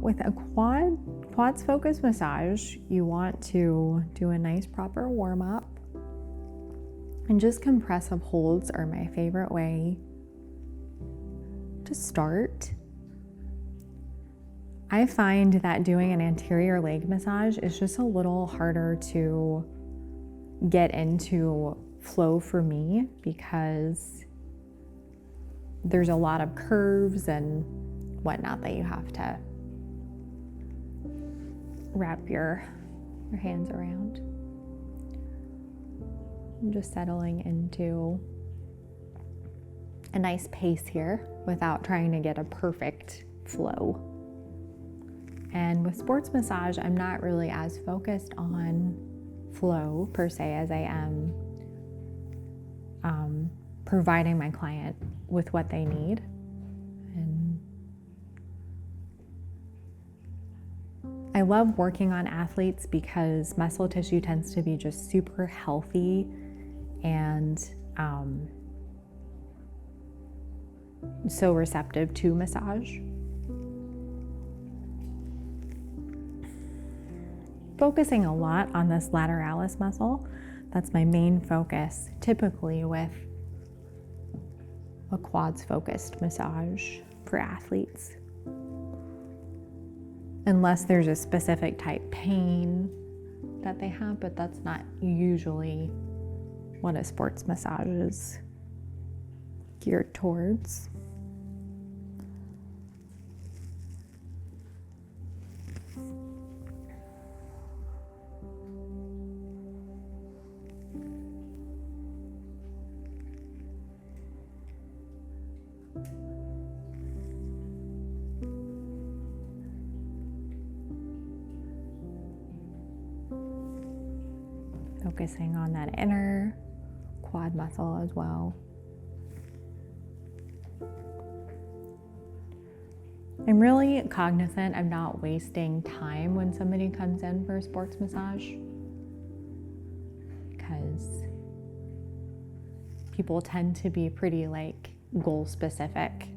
with a quads focused massage, you want to do a nice proper warm up. And just compressive holds are my favorite way to start. I find that doing an anterior leg massage is just a little harder to get into flow for me because there's a lot of curves and whatnot that you have to wrap your hands around. I'm just settling into a nice pace here without trying to get a perfect flow. And with sports massage, I'm not really as focused on flow per se as I am providing my client with what they need. And I love working on athletes because muscle tissue tends to be just super healthy and so receptive to massage. Focusing a lot on this lateralis muscle. That's my main focus, typically with a quads focused massage for athletes. Unless there's a specific type pain that they have, but that's not usually what a sports massage is geared towards. Focusing on that inner quad muscle as well. I'm really cognizant of not wasting time when somebody comes in for a sports massage because people tend to be pretty goal specific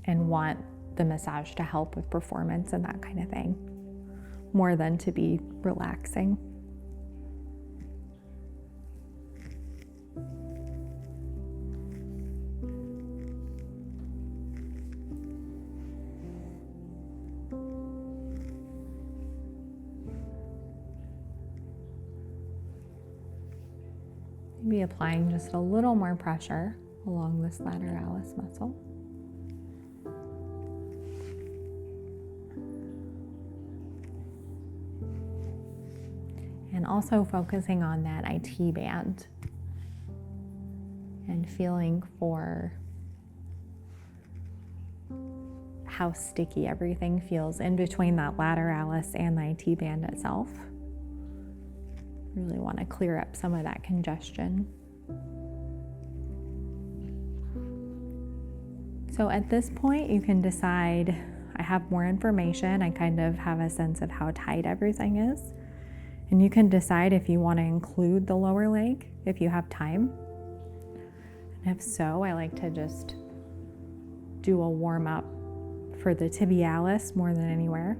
and want the massage to help with performance and that kind of thing, more than to be relaxing. Maybe applying just a little more pressure along this lateralis muscle. And also focusing on that IT band and feeling for how sticky everything feels in between that lateralis and the IT band itself. Really want to clear up some of that congestion. So at this point, you can decide, I have more information, I kind of have a sense of how tight everything is. And you can decide if you want to include the lower leg, if you have time. And if so, I like to just do a warm up for the tibialis more than anywhere,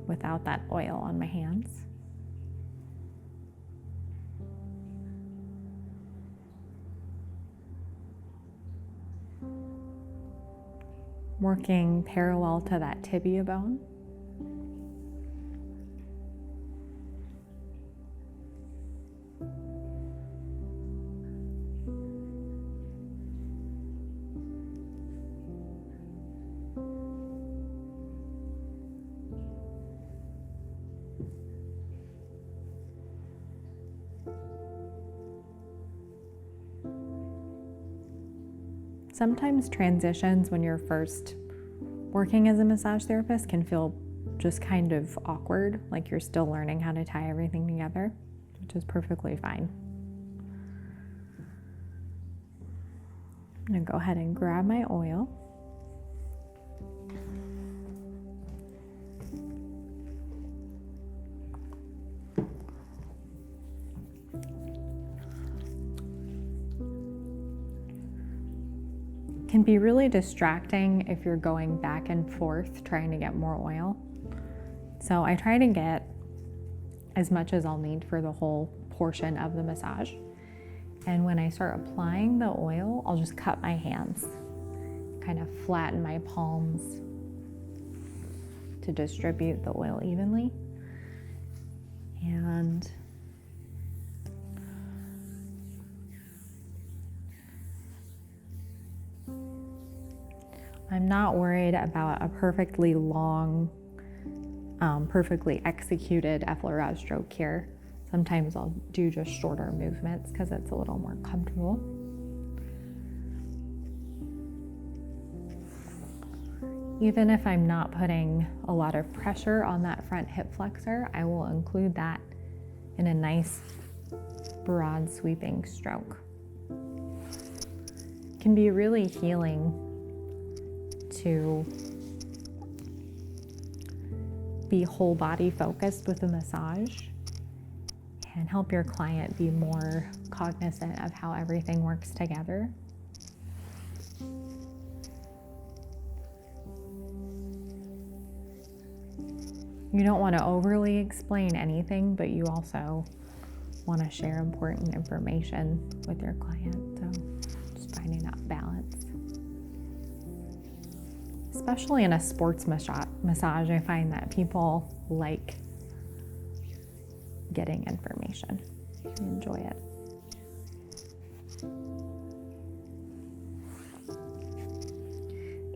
without that oil on my hands. Working parallel to that tibia bone. Sometimes transitions when you're first working as a massage therapist can feel just kind of awkward, like you're still learning how to tie everything together, which is perfectly fine. I'm gonna go ahead and grab my oil. can be really distracting if you're going back and forth trying to get more oil. So I try to get as much as I'll need for the whole portion of the massage. And when I start applying the oil, I'll just cup my hands, kind of flatten my palms to distribute the oil evenly. And I'm not worried about a perfectly long, perfectly executed lateralis stroke here. Sometimes I'll do just shorter movements because it's a little more comfortable. Even if I'm not putting a lot of pressure on that front hip flexor, I will include that in a nice broad sweeping stroke. It can be really healing to be whole body focused with a massage and help your client be more cognizant of how everything works together. You don't want to overly explain anything, but you also want to share important information with your client. So just finding that balance. Especially in a sports massage, I find that people like getting information. They enjoy it.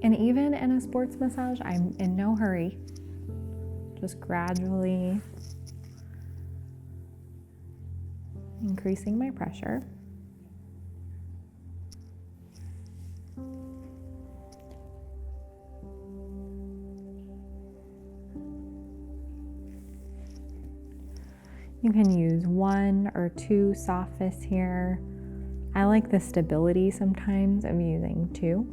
And even in a sports massage, I'm in no hurry. Just gradually increasing my pressure. You can use 1 or 2 soft fists here. I like the stability sometimes of using 2.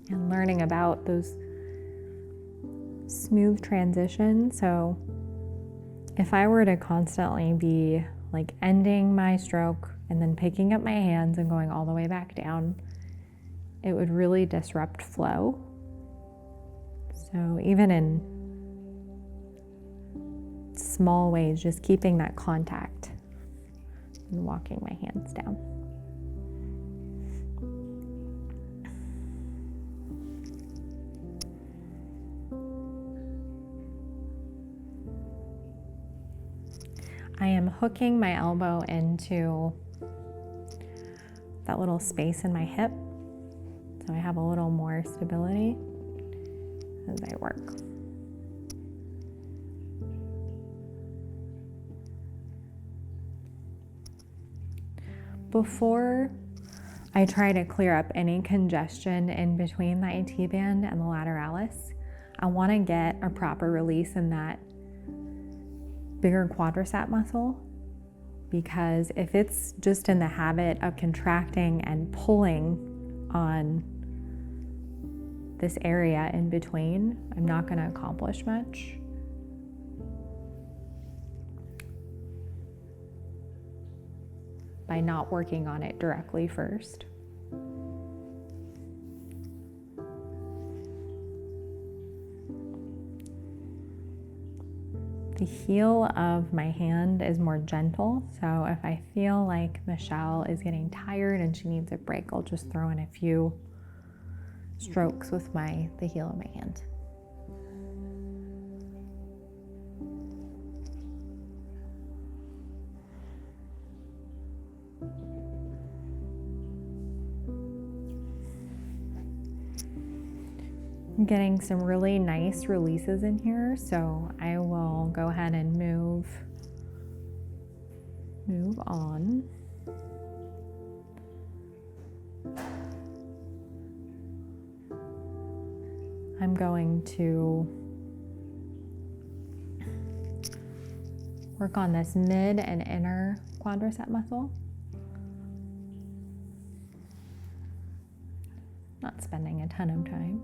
And learning about those smooth transitions. So if I were to constantly be like ending my stroke and then picking up my hands and going all the way back down, it would really disrupt flow. So even in small ways, just keeping that contact and walking my hands down. I am hooking my elbow into that little space in my hip, so I have a little more stability as I work. Before I try to clear up any congestion in between the IT band and the lateralis, I want to get a proper release in that bigger quadricep muscle, because if it's just in the habit of contracting and pulling on this area in between, I'm not going to accomplish much. By not working on it directly first. The heel of my hand is more gentle, so if I feel like Michelle is getting tired and she needs a break, I'll just throw in a few strokes with the heel of my hand. I'm getting some really nice releases in here, so I will go ahead and move on. I'm going to work on this mid and inner quadricep muscle. not spending a ton of time.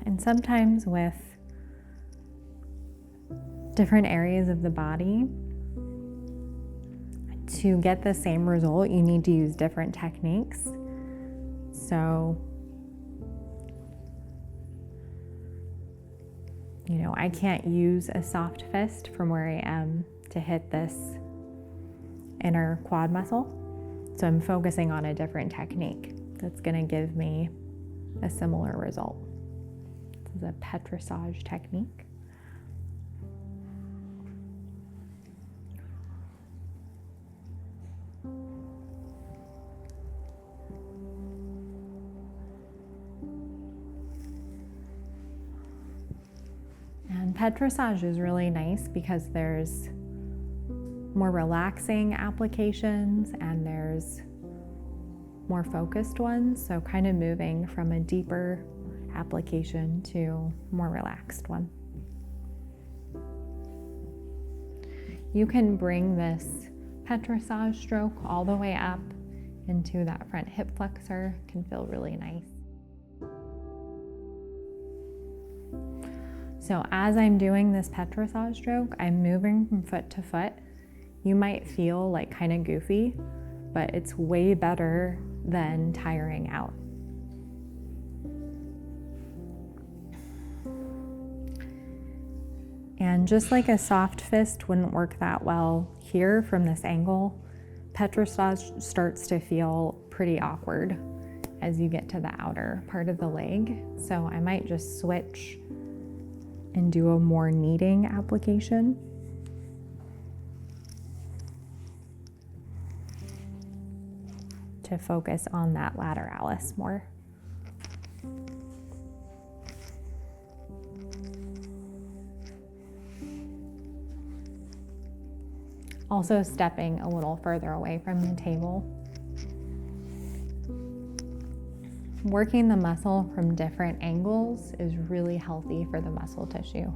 And sometimes with different areas of the body, to get the same result, you need to use different techniques. So, I can't use a soft fist from where I am to hit this inner quad muscle. So I'm focusing on a different technique that's going to give me a similar result. This is a petrissage technique. And petrissage is really nice because there's more relaxing applications and there's more focused ones. So kind of moving from a deeper application to more relaxed one. You can bring this petrissage stroke all the way up into that front hip flexor. It can feel really nice. So as I'm doing this petrissage stroke, I'm moving from foot to foot. You might feel like kind of goofy, but it's way better than tiring out. And just like a soft fist wouldn't work that well here from this angle, petrissage starts to feel pretty awkward as you get to the outer part of the leg. So I might just switch and do a more kneading application. To focus on that lateralis more. Also stepping a little further away from the table. Working the muscle from different angles is really healthy for the muscle tissue.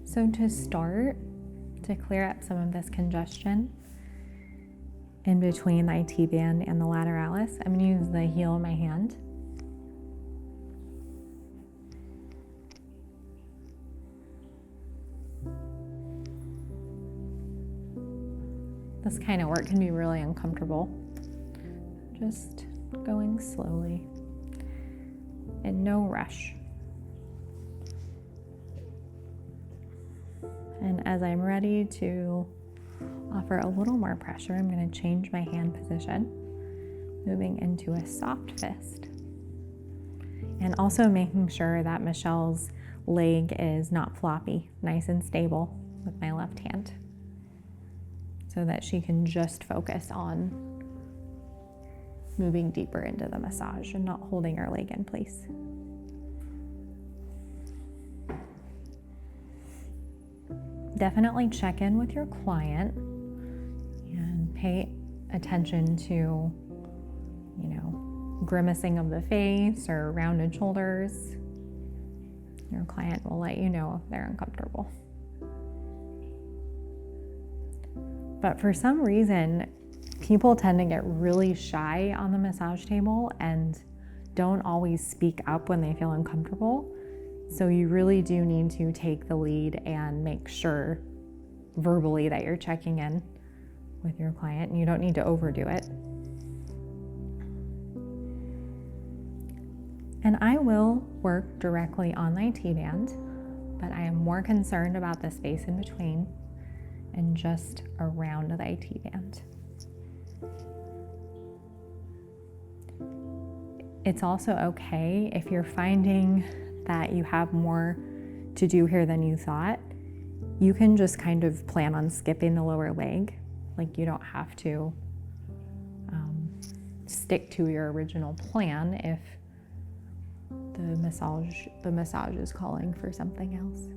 So to start, to clear up some of this congestion in between the IT band and the lateralis, I'm going to use the heel of my hand. This kind of work can be really uncomfortable. Just going slowly and no rush. And as I'm ready to offer a little more pressure, I'm going to change my hand position, moving into a soft fist. And also making sure that Michelle's leg is not floppy, nice and stable with my left hand, so that she can just focus on moving deeper into the massage and not holding her leg in place. Definitely check in with your client and pay attention to, grimacing of the face or rounded shoulders. Your client will let you know if they're uncomfortable. But for some reason, people tend to get really shy on the massage table and don't always speak up when they feel uncomfortable. So you really do need to take the lead and make sure verbally that you're checking in with your client, and you don't need to overdo it. And I will work directly on the IT band, but I am more concerned about the space in between and just around the IT band. It's also okay if you're finding that you have more to do here than you thought. You can just kind of plan on skipping the lower leg. Like, you don't have to stick to your original plan if the massage is calling for something else.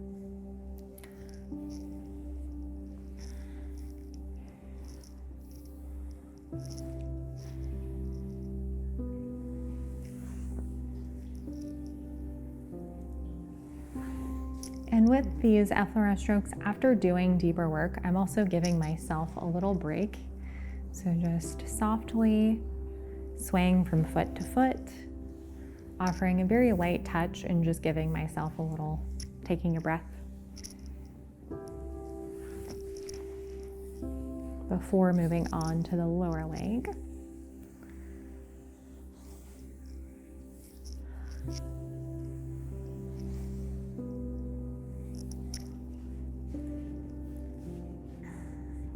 With these lateralis strokes, after doing deeper work, I'm also giving myself a little break. So just softly swaying from foot to foot, offering a very light touch and just giving myself a little, taking a breath before moving on to the lower leg.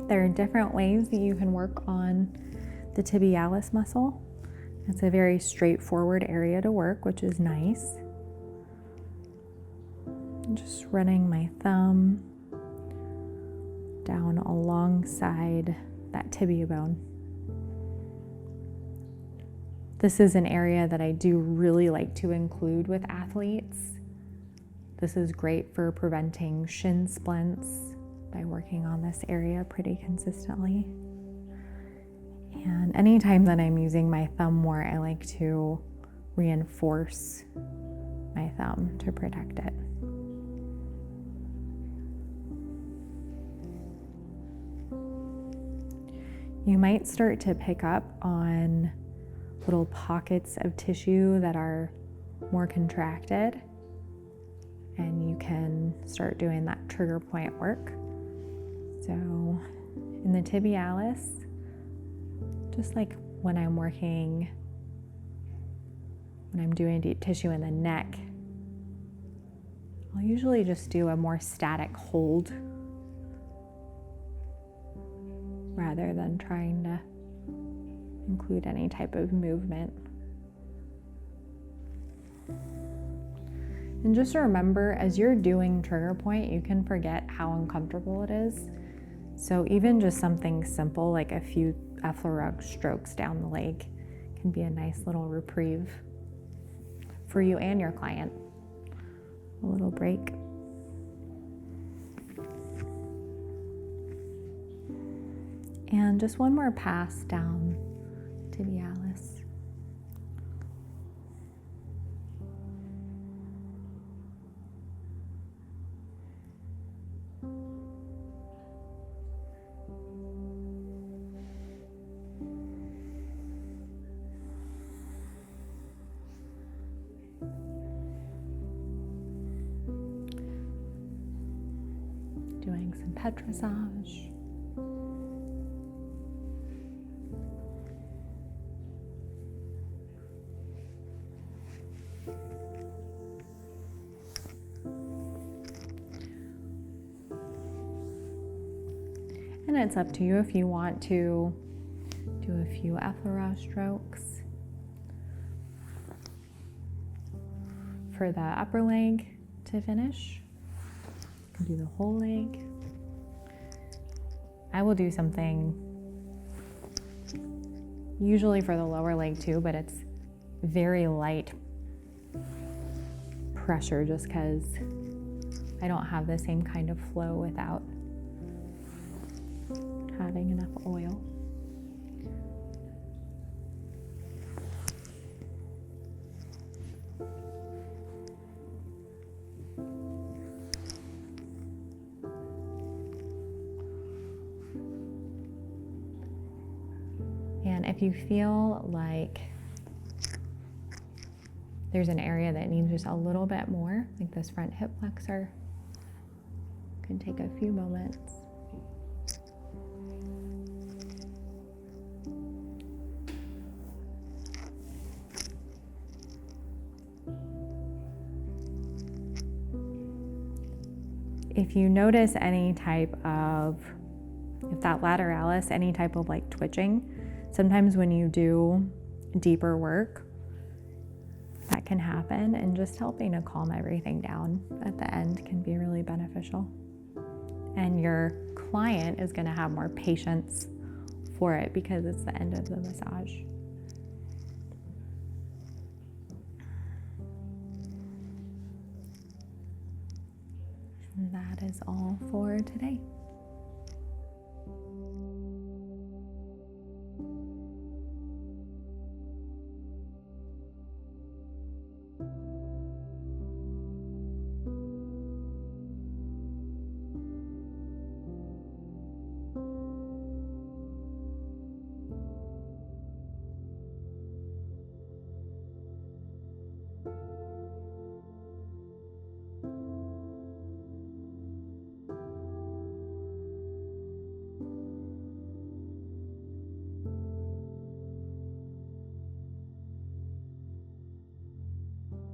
There are different ways that you can work on the tibialis muscle. It's a very straightforward area to work, which is nice. Just running my thumb down alongside that tibia bone. This is an area that I do really like to include with athletes. This is great for preventing shin splints by working on this area pretty consistently. And anytime that I'm using my thumb more, I like to reinforce my thumb to protect it. You might start to pick up on little pockets of tissue that are more contracted, and you can start doing that trigger point work. So in the tibialis, just like when I'm doing deep tissue in the neck, I'll usually just do a more static hold rather than trying to include any type of movement. And just remember, as you're doing trigger point, you can forget how uncomfortable it is. So even just something simple like a few lateralis strokes down the leg can be a nice little reprieve for you and your client. A little break. And just one more pass down tibialis. Doing some petrissage. And it's up to you if you want to do a few lateralis strokes. For the upper leg to finish, you can do the whole leg. I will do something usually for the lower leg too, but it's very light pressure just because I don't have the same kind of flow without having enough oil. And if you feel like there's an area that needs just a little bit more, like this front hip flexor, you can take a few moments. If you notice any type of, if that lateralis, any type of like twitching, sometimes when you do deeper work, that can happen, and just helping to calm everything down at the end can be really beneficial. And your client is going to have more patience for it because it's the end of the massage. And that is all for today.